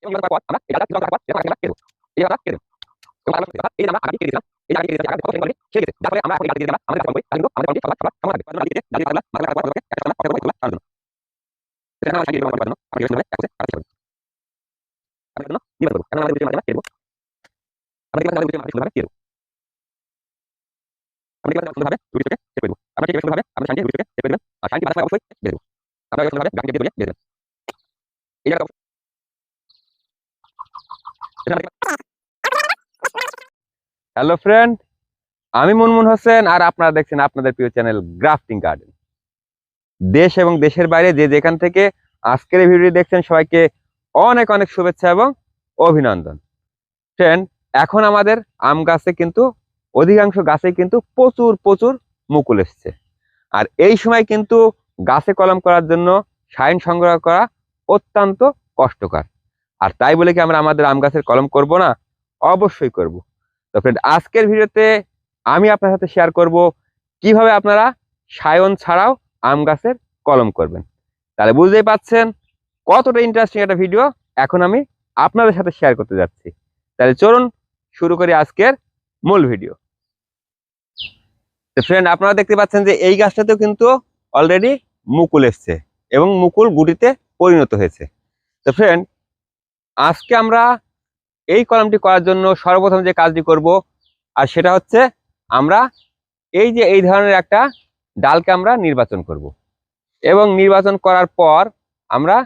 এবং নির্বাচন করার পর আমরা এই ডালটা কিছু অংশ রাখার পর এরকম আমরা কেটে দেব। এবং আমরা এই আমরা আগে কেটে দিয়েছিলাম, এই আগে কেটে দিয়েছিলাম, আগে ছেড়ে গেছে, যার ফলে আমরা এখন এই ডালটি দিয়ে আমরা আমাদের কাজ করব, তাহলে কিন্তু আমাদের কলমটি সবার সমান থাকবে। তার জন্য ডালটি দিয়ে ডালটি মাথা কাটার পর একটা সময় অপেক্ষা করব এগুলো সারানোর জন্য। সেখানে আমরা সাইড দিয়ে করার জন্য আমরা এভাবে একসাথে কাটতে পারবো। আমরা জন্য নির্বাচন করব, এখন আমাদের ভিডিওর মাধ্যমে কেটে দেব। আমরা দেখতে পাচ্ছি আমাদের ভিডিওর মাধ্যমে কেটে দেব। আমরা দেখতে পাচ্ছি সুন্দরভাবে রুটিটাকে সেট করে দেব। আমরা ঠিক সুন্দরভাবে আমরা শাইনটি রুটিটাকে সেট করে দেবেন। আর শাইনটি বানানোর সময় অবশ্যই বেঁধে দেব। আমরা সুন্দরভাবে গাঁটি দিয়ে বেঁধে দেবেন। এই জায়গাটা হ্যালো ফ্রেন্ড, আমি মুনমুন হোসেন আর আপনারা দেখছেন আপনাদের প্রিয় চ্যানেল গ্রাফটিং গার্ডেন। দেশ এবং দেশের বাইরে যে যেখান থেকে আজকের এই ভিডিও দেখছেন সবাইকে অনেক অনেক শুভেচ্ছা এবং অভিনন্দন। ফ্রেন্ড, এখন আমাদের আম গাছে কিন্তু অধিকাংশ গাছে কিন্তু প্রচুর প্রচুর মুকুল এসছে। আর এই সময় কিন্তু গাছে কলম করার জন্য শাইন সংগ্রহ করা অত্যন্ত কষ্টকর। আর তাই বলে কি আমরা আমাদের আম গাছের কলম করব না? অবশ্যই করব। তো ফ্রেন্ড, আজকের ভিডিওতে আমি আপনার সাথে শেয়ার করব কিভাবে আপনারা সায়ন ছাড়াও আম গাছের কলম করবেন। তাহলে বুঝতেই পাচ্ছেন কতটা ইন্টারেস্টিং একটা ভিডিও এখন আমি আপনাদের সাথে শেয়ার করতে যাচ্ছি। তাহলে চলুন শুরু করি আজকের মূল ভিডিও। তো ফ্রেন্ড, আপনারা দেখতে পাচ্ছেন যে এই গাছটাতেও কিন্তু অলরেডি মুকুল এসছে এবং মুকুল গুটিতে পরিণত হয়েছে। তো ফ্রেন্ড, আজকে আমরা এই কলমটি করার জন্য সর্বপ্রথম যে কাজটি করব আর সেটা হচ্ছে আমরা এই যে এই ধরনের একটা ডালকে আমরা নির্বাচন করব এবং নির্বাচন করার পর আমরা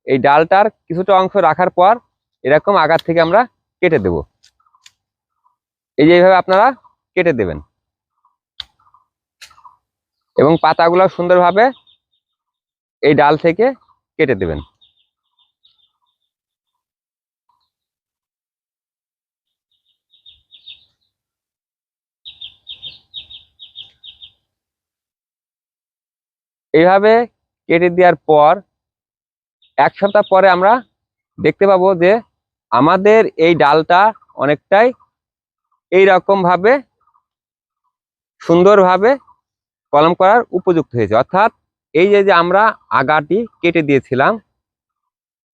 এই ডালটার কিছুটা অংশ রাখার পর এরকম আগার থেকে আমরা কেটে দেব। এই যে এইভাবে আপনারা কেটে দেবেন এবং পাতাগুলো সুন্দরভাবে এই ডাল থেকে কেটে দেবেন। এইভাবে কেটে দেওয়ার পর এক সপ্তাহ পরে আমরা দেখতে পাবো যে আমাদের এই ডালটা অনেকটাই এই রকম ভাবে সুন্দরভাবে কলম করার উপযুক্ত হয়েছে। অর্থাৎ এই যে আমরা আগাটি কেটে দিয়েছিলাম,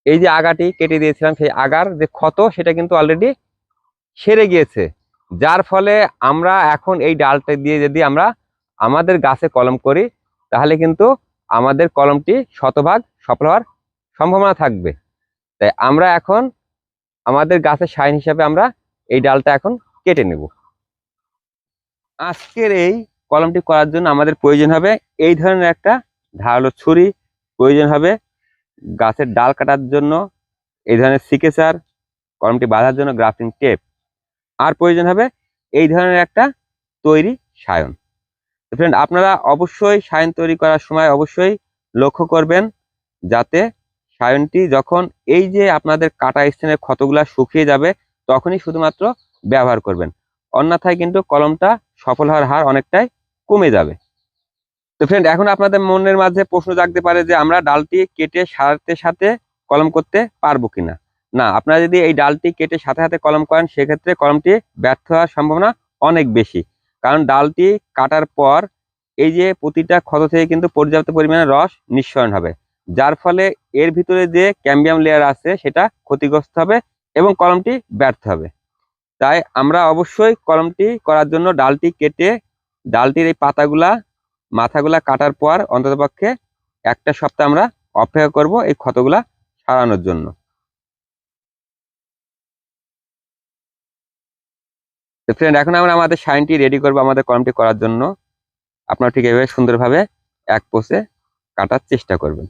এই যে আগাটি কেটে দিয়েছিলাম সেই আগার যে ক্ষত সেটা কিন্তু অলরেডি সেরে গিয়েছে। যার ফলে আমরা এখন এই ডালটা দিয়ে যদি আমরা আমাদের গাছে কলম করি তাহলে কিন্তু আমাদের কলমটি শতভাগ সফল হওয়ার সম্ভাবনা থাকবে। তাই আমরা এখন আমাদের গাছের সাইন হিসাবে আমরা এই ডালটা এখন কেটে নেব। আজকের এই কলমটি করার জন্য আমাদের প্রয়োজন হবে এই ধরনের একটা ধারালো ছুরি, প্রয়োজন হবে গাছের ডাল কাটার জন্য এই ধরনের সিকেচার, কলমটি বাঁধার জন্য গ্রাফটিং টেপ, আর প্রয়োজন হবে এই ধরনের একটা তৈরি সায়ন। তো ফ্রেন্ড, আপনারা অবশ্যই সায়ন তৈরি করার সময় অবশ্যই লক্ষ্য করবেন যাতে সায়নটি যখন এই যে আপনাদের কাটা স্থানের ক্ষতগুলা শুকিয়ে যাবে তখনই শুধুমাত্র ব্যবহার করবেন, অন্যথায় কিন্তু কলমটা সফল হওয়ার হার অনেকটাই কমে যাবে। তো ফ্রেন্ড, এখন আপনাদের মনের মাঝে প্রশ্ন জাগতে পারে যে আমরা ডালটি কেটে সাথে সাথে কলম করতে পারবো কিনা। না, আপনারা যদি এই ডালটি কেটে সাথে সাথে কলম করেন সেক্ষেত্রে কলমটি ব্যর্থ হওয়ার সম্ভাবনা অনেক বেশি। কারণ ডালটি কাটার পর এই যে প্রতিটা ক্ষত থেকে কিন্তু পর্যাপ্ত পরিমাণে রস নিঃসরণ হবে, যার ফলে এর ভিতরে যে ক্যাম্বিয়াম লেয়ার আছে সেটা ক্ষতিগ্রস্ত হবে এবং কলমটি ব্যর্থ হবে। তাই আমরা অবশ্যই কলমটি করার জন্য ডালটি কেটে ডালটির এই পাতাগুলা মাথাগুলা কাটার পর অন্ততপক্ষে একটা সপ্তাহ আমরা অপেক্ষা করব এই ক্ষতগুলা সারানোর জন্য। তো ফ্রেন্ড, এখন আমরা আমাদের শাইনটি রেডি করব আমাদের কলমটি করার জন্য। আপনারা ঠিক এইভাবে সুন্দরভাবে এক পোষে কাটার চেষ্টা করবেন।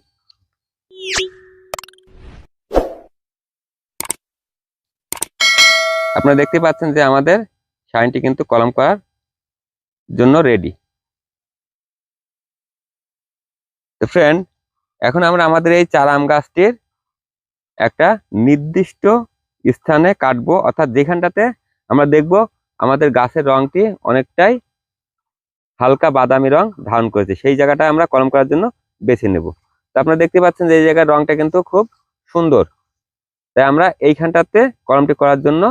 আপনারা দেখতে পাচ্ছেন যে আমাদের শাইনটি কিন্তু কলম করার জন্য রেডি। তো ফ্রেন্ড, এখন আমরা আমাদের এই চারা আম গাছটির একটা নির্দিষ্ট স্থানে কাটবো, অর্থাৎ যেখানটাতে আমরা দেখব আমাদের গাছের রংটি অনেকটাই হালকা বাদামি রং ধারণ করেছে, সেই জায়গাটা আমরা কলম করার জন্য বেছে নেব। তো আপনারা দেখতে পাচ্ছেন যে এই জায়গার রংটা কিন্তু খুব সুন্দর, তাই আমরা এইখানটাতে কলমটি করার জন্য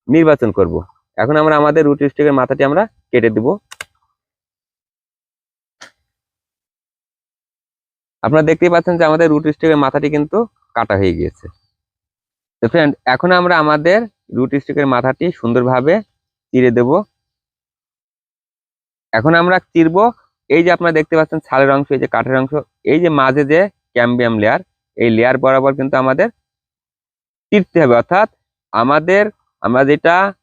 নির্বাচন করব। এখন আমরা আমাদের রুট স্টিকের মাথাটি আমরা কেটে দেব। আপনারা দেখতেই পাচ্ছেন যে আমাদের রুট স্টিকের মাথাটি কিন্তু কাটা হয়ে গিয়েছে। তো ফ্রেন্ড, এখন আমরা আমাদের রুট স্টিকের মাথাটি সুন্দরভাবে চিরে দেব। এখন আমরা চিরবো, এই যে আপনারা দেখতে পাচ্ছেন ছালের অংশ, এই যে কাঠের অংশ, এই যে মাঝে যে ক্যাম্বিয়াম লেয়ার, এই লেয়ার বরাবর কিন্তু আমাদের চিরতে হবে। অর্থাৎ আমাদের আমরা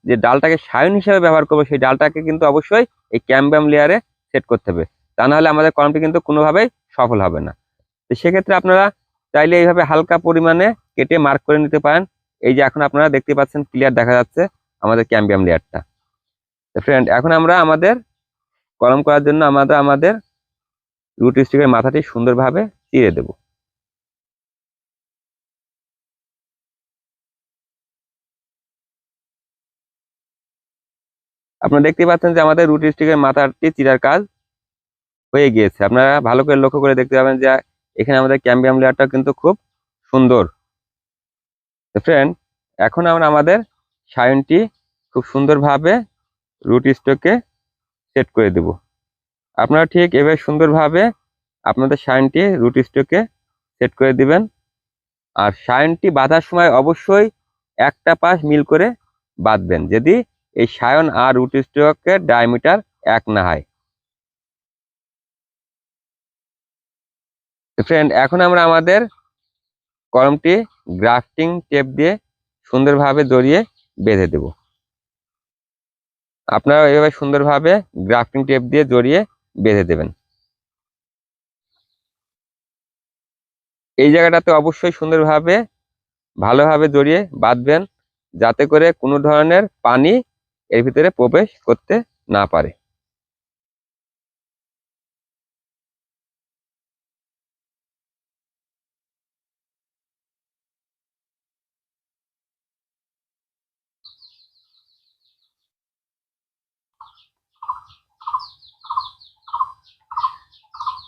যে ডালটাকে সায়ন হিসেবে ব্যবহার করবো, সেই ডালটাকে কিন্তু অবশ্যই এই ক্যাম্বিয়াম লেয়ারে সেট করতে হবে। তা না হলে আমাদের কলমটি কিন্তু কোনোভাবেই সফল হবে না। তো সেক্ষেত্রে আপনারা চাইলে এইভাবে হালকা পরিমাণে কেটে মার্ক করে নিতে পারেন। এই যে এখন আপনারা দেখতে পাচ্ছেন ক্লিয়ার দেখা যাচ্ছে আমাদের ক্যাম্বিয়াম লেয়ারটা। তো ফ্রেন্ড, এখন আমরা আমাদের কলম করার জন্য আমাদের রুট স্টিকের মাথাটি সুন্দরভাবে চিরে দেব। আপনারা দেখতে পাচ্ছেন যে আমাদের রুট স্টিকের মাথাটি চিরার কাজ হয়ে গিয়েছে। আপনারা ভালো করে লক্ষ্য করে দেখতে পাবেন যে এখানে আমাদের ক্যাম্বিয়াম লেয়ারটা কিন্তু খুব সুন্দর। তো ফ্রেন্ড, এখন আমরা আমাদের সায়নটি খুব সুন্দরভাবে রুট স্টকে সেট করে দেব। আপনারা ঠিক এভাবে সুন্দরভাবে আপনাদের সায়নটি রুট স্টকে সেট করে দিবেন। আর সায়নটি বাঁধার সময় অবশ্যই একটা পাশ মিল করে বাঁধবেন, যদি এই সায়ন আর রুট স্টকের ডায়ামিটার এক না হয়। ফ্রেন্ড, এখন আমরা আমাদের কলমটি গ্রাফটিং টেপ দিয়ে সুন্দরভাবে জড়িয়ে বেঁধে দেব। আপনারা এভাবে সুন্দরভাবে গ্রাফটিং টেপ দিয়ে জড়িয়ে বেঁধে দেবেন। এই জায়গাটাতে অবশ্যই সুন্দরভাবে ভালোভাবে জড়িয়ে বাঁধবেন, যাতে করে কোনো ধরনের পানি এর ভিতরে প্রবেশ করতে না পারে।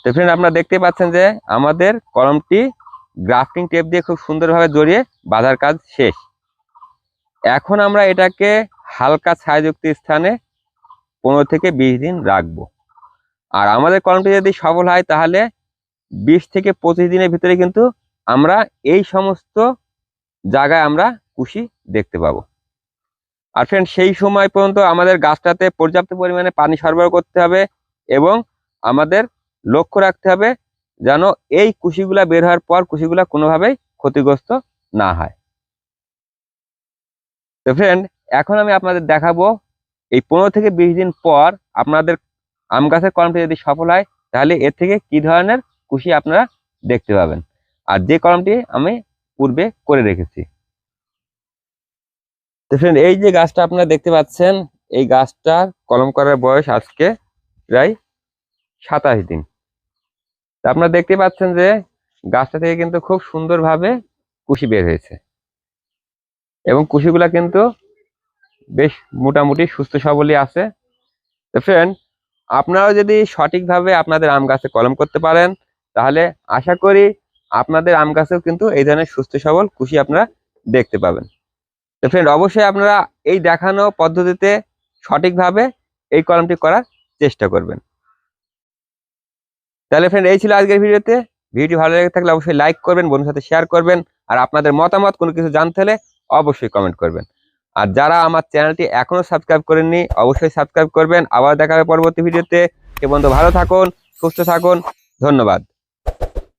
তো ফ্রেন্ড, আপনারা দেখতে পাচ্ছেন যে আমাদের কলমটি গ্রাফটিং টেপ দিয়ে খুব সুন্দরভাবে জড়িয়ে বাঁধার কাজ শেষ। এখন আমরা এটাকে হালকা ছায়াযুক্ত স্থানে 15 থেকে 20 দিন রাখবো। আর আমাদের কলমটি যদি সফল হয় তাহলে 20 থেকে 25 দিনের ভিতরে কিন্তু আমরা এই সমস্ত জায়গায় আমরা কুশি দেখতে পাবো। আর ফ্রেন্ড, সেই সময় পর্যন্ত আমাদের গাছটাতে পর্যাপ্ত পরিমাণে পানি সরবরাহ করতে হবে এবং আমাদের লক্ষ্য রাখতে হবে যেন এই কুশিগুলা বের হওয়ার পর কুশিগুলা কোনোভাবেই ক্ষতিগ্রস্ত না হয়। তো ফ্রেন্ড, এখন আমি আপনাদের দেখাবো এই 15 থেকে 20 দিন পর আপনাদের আম গাছের কলমটি যদি সফল হয় তাহলে এর থেকে কি ধরনের কুশি আপনারা দেখতে পাবেন, আর যে কলমটি আমি পূর্বে করে রেখেছি। তো ফ্রেন্ড, এই যে গাছটা আপনারা দেখতে পাচ্ছেন, এই গাছটার কলম করার বয়স আজকে প্রায় 27 দিন। তা আপনারা দেখতে পাচ্ছেন যে গাছটা থেকে কিন্তু খুব সুন্দরভাবে কুশি বের হয়েছে এবং কুশিগুলা কিন্তু বেশ মোটামুটি সুস্থ সবলই আছে। তো ফ্রেন্ড, আপনারাও যদি সঠিকভাবে আপনাদের আম গাছে কলম করতে পারেন তাহলে আশা করি আপনাদের আম গাছেও কিন্তু এই ধরনের সুস্থ সবল কুশি আপনারা দেখতে পাবেন। তো ফ্রেন্ড, অবশ্যই আপনারা এই দেখানো পদ্ধতিতে সঠিকভাবে এই কলমটি করার চেষ্টা করবেন। তাহলে ফ্রেন্ড, এই ছিল আজকের ভিডিওতে। ভিডিওটি ভালো লেগে থাকলে অবশ্যই লাইক করবেন, বন্ধুর সাথে শেয়ার করবেন, আর আপনাদের মতামত কোনো কিছু জানতে হলে অবশ্যই কমেন্ট করবেন। আর যারা আমার চ্যানেলটি এখনো সাবস্ক্রাইব করেননি অবশ্যই সাবস্ক্রাইব করবেন। আবার দেখা হবে পরবর্তী ভিডিওতে। সে পর্যন্ত ভালো থাকুন, সুস্থ থাকুন, ধন্যবাদ।